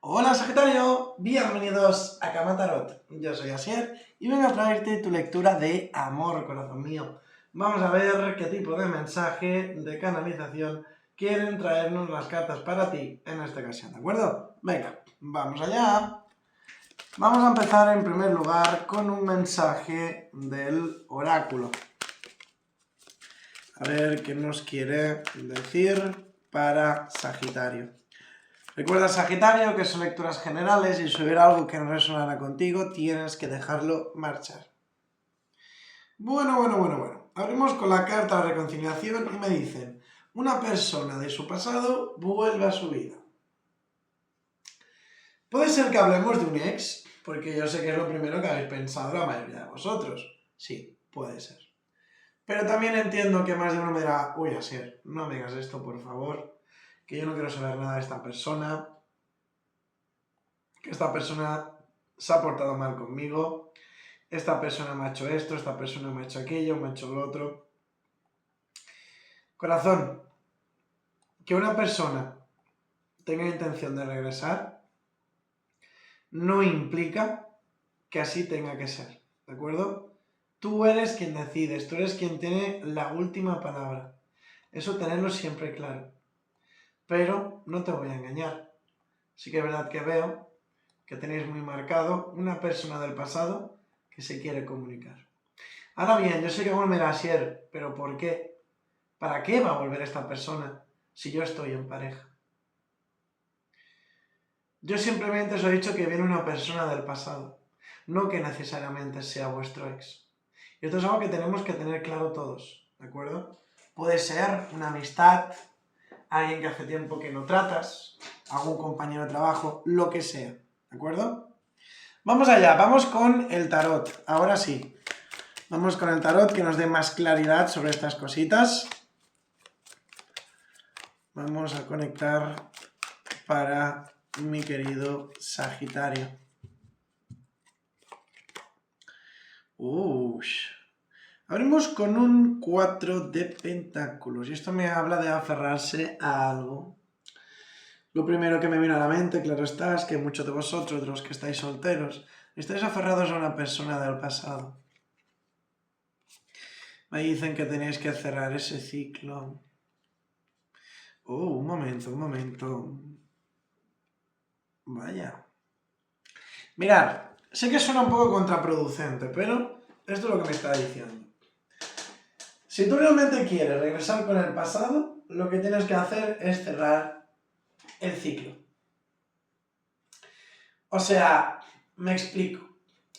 Hola Sagitario, bienvenidos a Cama Tarot. Yo soy Asier y vengo a traerte tu lectura de amor, corazón mío. Vamos a ver qué tipo de mensaje, de canalización quieren traernos las cartas para ti en esta ocasión, ¿de acuerdo? Venga, vamos allá. Vamos a empezar en primer lugar con un mensaje del oráculo. A ver qué nos quiere decir para Sagitario. Recuerda, Sagitario, que son lecturas generales y si hubiera algo que no resonara contigo, tienes que dejarlo marchar. Bueno. Abrimos con la carta de reconciliación y me dicen, una persona de su pasado vuelve a su vida. Puede ser que hablemos de un ex, porque yo sé que es lo primero que habéis pensado la mayoría de vosotros. Sí, puede ser. Pero también entiendo que más de uno me dirá, uy, Asier, no me digas esto, por favor, que yo no quiero saber nada de esta persona, que esta persona se ha portado mal conmigo, esta persona me ha hecho esto, esta persona me ha hecho aquello, me ha hecho lo otro. Corazón, que una persona tenga intención de regresar no implica que así tenga que ser, ¿de acuerdo? Tú eres quien decides, tú eres quien tiene la última palabra. Eso tenerlo siempre claro. Pero no te voy a engañar. Sí que es verdad que veo que tenéis muy marcado una persona del pasado que se quiere comunicar. Ahora bien, yo sé que alguno me dirá, Asier, ¿pero por qué? ¿Para qué va a volver esta persona si yo estoy en pareja? Yo simplemente os he dicho que viene una persona del pasado, no que necesariamente sea vuestro ex. Y esto es algo que tenemos que tener claro todos, ¿de acuerdo? Puede ser una amistad, alguien que hace tiempo que no tratas, algún compañero de trabajo, lo que sea, ¿de acuerdo? Vamos allá, vamos con el tarot, ahora sí. Vamos con el tarot que nos dé más claridad sobre estas cositas. Vamos a conectar para mi querido Sagitario. Abrimos con un 4 de pentáculos y esto me habla de aferrarse a algo. Lo primero que me viene a la mente, claro está, es que muchos de vosotros, de los que estáis solteros, estáis aferrados a una persona del pasado. Me dicen que tenéis que cerrar ese ciclo. Un momento. Vaya. Mirad, sé que suena un poco contraproducente, pero esto es lo que me está diciendo. Si tú realmente quieres regresar con el pasado, lo que tienes que hacer es cerrar el ciclo. O sea, me explico.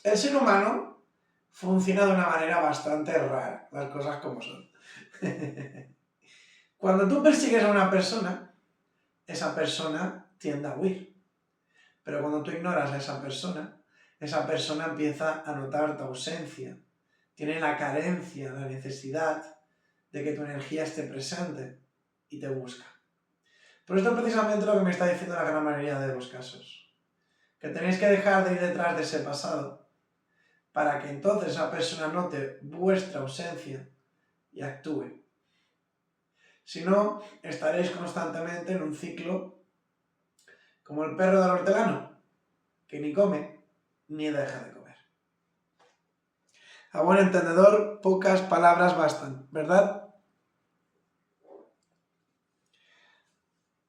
El ser humano funciona de una manera bastante rara, las cosas como son. Cuando tú persigues a una persona, esa persona tiende a huir. Pero cuando tú ignoras a esa persona empieza a notar tu ausencia. Tiene la carencia, la necesidad de que tu energía esté presente y te busca. Por esto precisamente lo que me está diciendo la gran mayoría de los casos. Que tenéis que dejar de ir detrás de ese pasado para que entonces esa persona note vuestra ausencia y actúe. Si no, estaréis constantemente en un ciclo como el perro del hortelano, que ni come ni deja de comer. A buen entendedor, pocas palabras bastan, ¿verdad?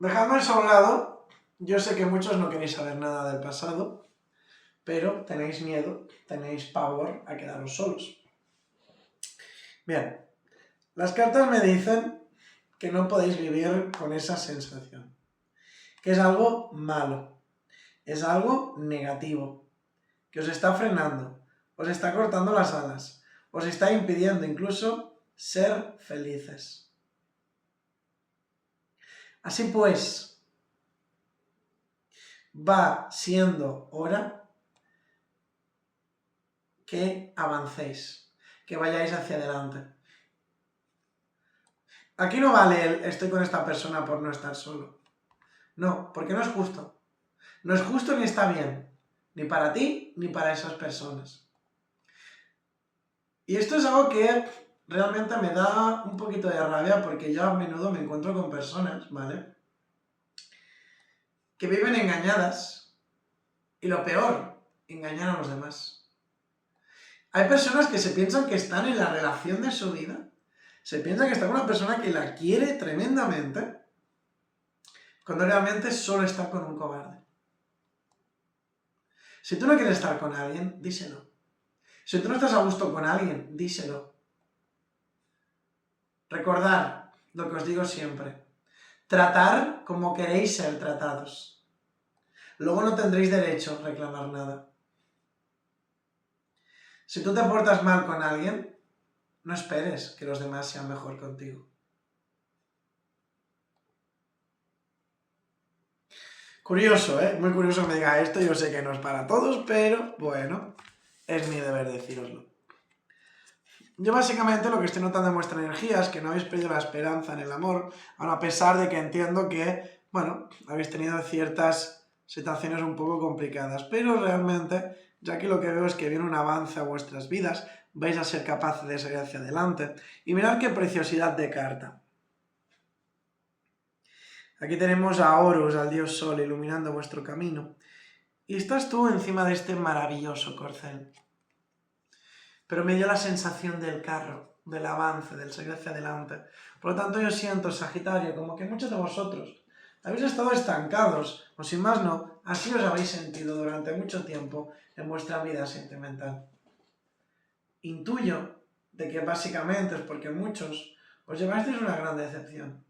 Dejadme eso a un lado. Yo sé que muchos no queréis saber nada del pasado, pero tenéis miedo, tenéis pavor a quedaros solos. Bien, las cartas me dicen que no podéis vivir con esa sensación, que es algo malo, es algo negativo, que os está frenando, os está cortando las alas, os está impidiendo incluso ser felices. Así pues, va siendo hora que avancéis, que vayáis hacia adelante. Aquí no vale el estoy con esta persona por no estar solo. No, porque no es justo. No es justo ni está bien, ni para ti ni para esas personas. Y esto es algo que realmente me da un poquito de rabia porque yo a menudo me encuentro con personas, ¿vale?, que viven engañadas Y lo peor, engañar a los demás. Hay personas que se piensan que están en la relación de su vida, se piensan que está con una persona que la quiere tremendamente, cuando realmente solo está con un cobarde. Si tú no quieres estar con alguien, díselo. Si tú no estás a gusto con alguien, díselo. Recordad lo que os digo siempre. Tratar como queréis ser tratados. Luego no tendréis derecho a reclamar nada. Si tú te portas mal con alguien, no esperes que los demás sean mejor contigo. Curioso, ¿eh? Muy curioso que me diga esto. Yo sé que no es para todos, pero bueno, es mi deber decíroslo. Yo básicamente lo que estoy notando en vuestra energía es que no habéis perdido la esperanza en el amor, aun a pesar de que entiendo que, bueno, habéis tenido ciertas situaciones un poco complicadas, pero realmente, ya que lo que veo es que viene un avance a vuestras vidas, vais a ser capaces de seguir hacia adelante. Y mirad qué preciosidad de carta. Aquí tenemos a Horus, al dios Sol, iluminando vuestro camino. Y estás tú encima de este maravilloso corcel. Pero me dio la sensación del carro, del avance, del seguir hacia adelante. Por lo tanto, yo siento, Sagitario, como que muchos de vosotros habéis estado estancados, o sin más no, así os habéis sentido durante mucho tiempo en vuestra vida sentimental. Intuyo de que básicamente es porque muchos os llevasteis una gran decepción,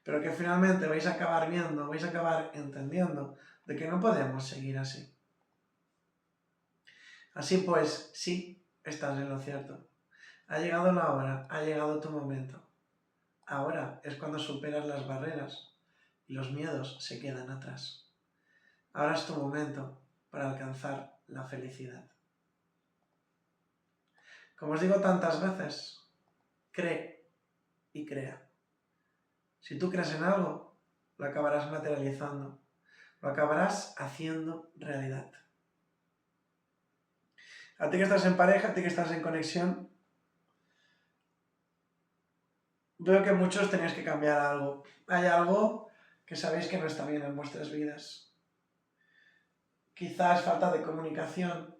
pero que finalmente vais a acabar viendo, vais a acabar entendiendo de que no podemos seguir así. Así pues, sí, estás en lo cierto. Ha llegado la hora, ha llegado tu momento. Ahora es cuando superas las barreras y los miedos se quedan atrás. Ahora es tu momento para alcanzar la felicidad. Como os digo tantas veces, cree y crea. Si tú crees en algo, lo acabarás materializando, lo acabarás haciendo realidad. A ti que estás en pareja, a ti que estás en conexión, veo que muchos tenéis que cambiar algo. Hay algo que sabéis que no está bien en vuestras vidas. Quizás falta de comunicación.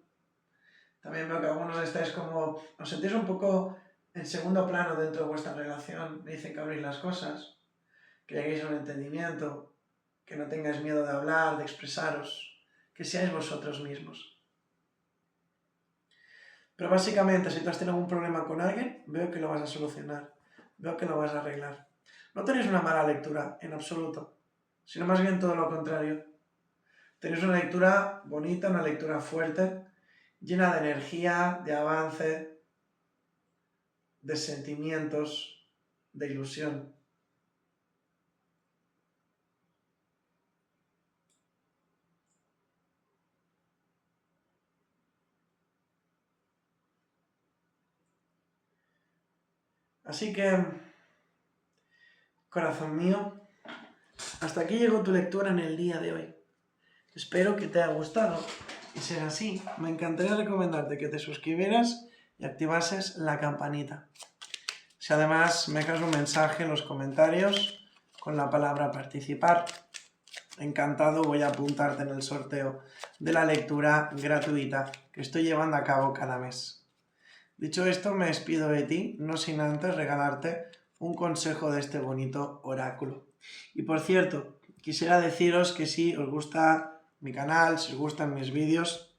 También veo que algunos estáis como... os sentís un poco en segundo plano dentro de vuestra relación. Me dicen que abréis las cosas, que lleguéis a un entendimiento, que no tengáis miedo de hablar, de expresaros, que seáis vosotros mismos. Pero básicamente, si tú has tenido algún problema con alguien, veo que lo vas a solucionar, veo que lo vas a arreglar. No tenéis una mala lectura, en absoluto, sino más bien todo lo contrario. Tenéis una lectura bonita, una lectura fuerte, llena de energía, de avance, de sentimientos, de ilusión. Así que, corazón mío, hasta aquí llegó tu lectura en el día de hoy. Espero que te haya gustado. Y si es así, me encantaría recomendarte que te suscribieras y activases la campanita. Si además me dejas un mensaje en los comentarios con la palabra participar, encantado voy a apuntarte en el sorteo de la lectura gratuita que estoy llevando a cabo cada mes. Dicho esto, me despido de ti, no sin antes regalarte un consejo de este bonito oráculo. Y por cierto, quisiera deciros que si os gusta mi canal, si os gustan mis vídeos,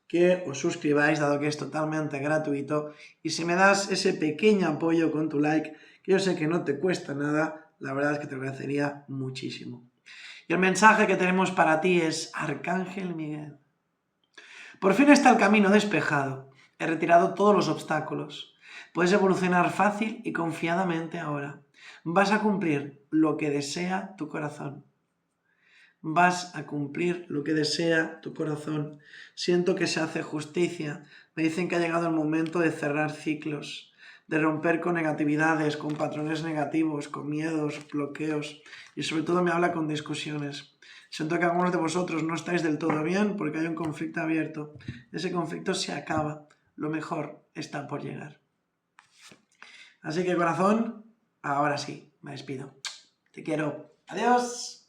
que os suscribáis, dado que es totalmente gratuito, y si me das ese pequeño apoyo con tu like, que yo sé que no te cuesta nada, la verdad es que te agradecería muchísimo. Y el mensaje que tenemos para ti es: Arcángel Miguel, por fin está el camino despejado, he retirado todos los obstáculos, puedes evolucionar fácil y confiadamente ahora, vas a cumplir lo que desea tu corazón. Vas a cumplir lo que desea tu corazón. Siento que se hace justicia. Me dicen que ha llegado el momento de cerrar ciclos, de romper con negatividades, con patrones negativos, con miedos, bloqueos, y sobre todo me habla con discusiones. Siento que algunos de vosotros no estáis del todo bien porque hay un conflicto abierto. Ese conflicto se acaba. Lo mejor está por llegar. Así que, corazón, ahora sí, me despido. Te quiero. Adiós.